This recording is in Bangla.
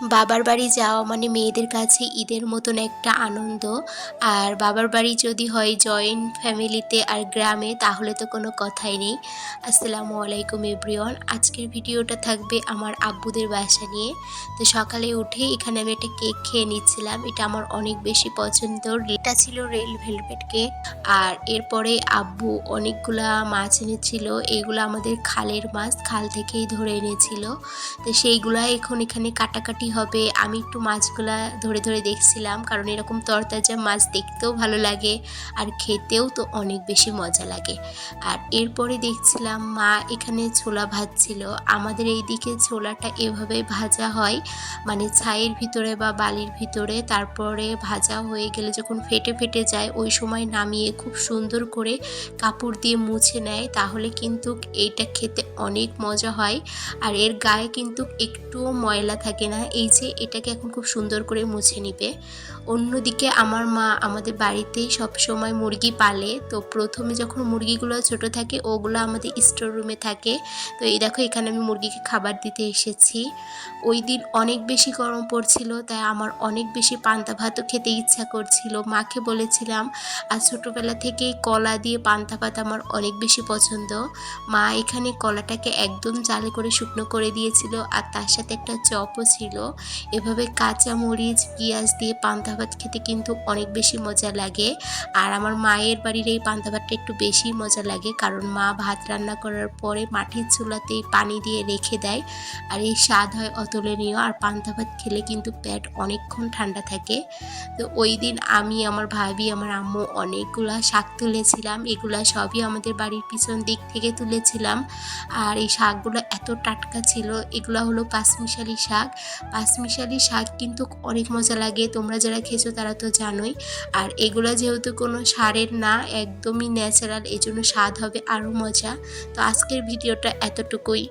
বাবার বাড়ি যাওয়া মানে মেয়েদের কাছে ঈদের মতন একটা আনন্দ। আর বাবার বাড়ি যদি হয় জয়েন্ট ফ্যামিলিতে আর গ্রামে তাহলে তো কোনো কথাই নেই। আসসালামু আলাইকুম এভরিওয়ান। আজকের ভিডিওটা থাকবে আমার আব্বুদের বাসা নিয়ে। তো সকালে উঠেই এখানে আমি একটা কেক খেয়ে নিচ্ছিলাম। এটা আমার অনেক বেশি পছন্দর। এটা ছিল রেড ভেলভেট কেক। আর এরপরে আব্বু অনেকগুলা মাছ এনেছিল। এগুলো আমাদের খালের মাছ, খাল থেকেই ধরে এনেছিল। তো সেইগুলা এখন এখানে কাটাকাটি হবে। আমি একটু মাছগুলা ধরে ধরে দেখছিলাম, কারণ এরকম তরতাজা মাছ দেখতেও ভালো লাগে আর খেতেও তো অনেক বেশি মজা লাগে। আর এরপরে দেখছিলাম মা এখানে ছোলা ভাজছিল। আমাদের এইদিকে ছোলাটা এভাবে ভাজা হয়, মানে ছাইয়ের ভিতরে বা বালির ভিতরে, তারপরে ভাজা হয়ে গেলে যখন ফেটে ফেটে যায় ওই সময় নামিয়ে খুব সুন্দর করে কাপড় দিয়ে মুছে নেয়, তাহলে কিন্তু এইটা খেতে অনেক মজা হয়। আর এর গায়ে কিন্তু একটুও ময়লা থাকে না। এই যে এটাকে এখন খুব সুন্দর করে মুছে নিবে। অন্যদিকে আমার মা আমাদের বাড়িতেই সবসময় মুরগি পালে। তো প্রথমে যখন মুরগিগুলো ছোট থাকে ওগুলো আমাদের স্টোর রুমে থাকে। তো এই দেখো এখানে আমি মুরগিকে খাবার দিতে এসেছি। ওই দিন অনেক বেশি গরম পড়ছিল, তাই আমার অনেক বেশি পান্তা ভাতও খেতে ইচ্ছা করছিল। মাকে বলেছিলাম, আর ছোটোবেলা থেকেই কলা দিয়ে পান্তা ভাত আমার অনেক বেশি পছন্দ। মা এখানে কলাটাকে একদম জালে করে শুকনো করে দিয়েছিল, আর তার সাথে একটা চপও ছিল। এভাবে কাঁচা মরিচ পেঁয়াজ দিয়ে পান্তা ভাত খেতে কিন্তু অনেক বেশি মজা লাগে। আর আমার মায়ের বাড়ির এই পান্তা ভাতটা একটু বেশি মজা লাগে, কারণ মা ভাত রান্না করার পরে মাটির চুলাতে পানি দিয়ে রেখে দেয়। আর এই স্বাদ হয় অতুলনীয়। আর পান্তা ভাত খেলে কিন্তু পেট অনেকক্ষণ ঠান্ডা থাকে। তো ওই দিন আমি, আমার ভাবি, আমার আম্মু অনেকগুলা শাক তুলেছিলাম। এগুলা সবই আমাদের বাড়ির পিছন দিক থেকে তুলেছিলাম। আর এই শাকগুলো এত টাটকা ছিল। এগুলো হলো পাঁচমিশালি শাক। পাঁচমিশালি শাক কিন্তু অনেক মজা লাগে, তোমরা যারা খেয়েছো তারা তো জানোই। আর এগুলো যেহেতু কোনো সারের না, একদমই ন্যাচারাল, এজন্য স্বাদ হবে আরও মজা। তো আজকের ভিডিওটা এতটুকুই।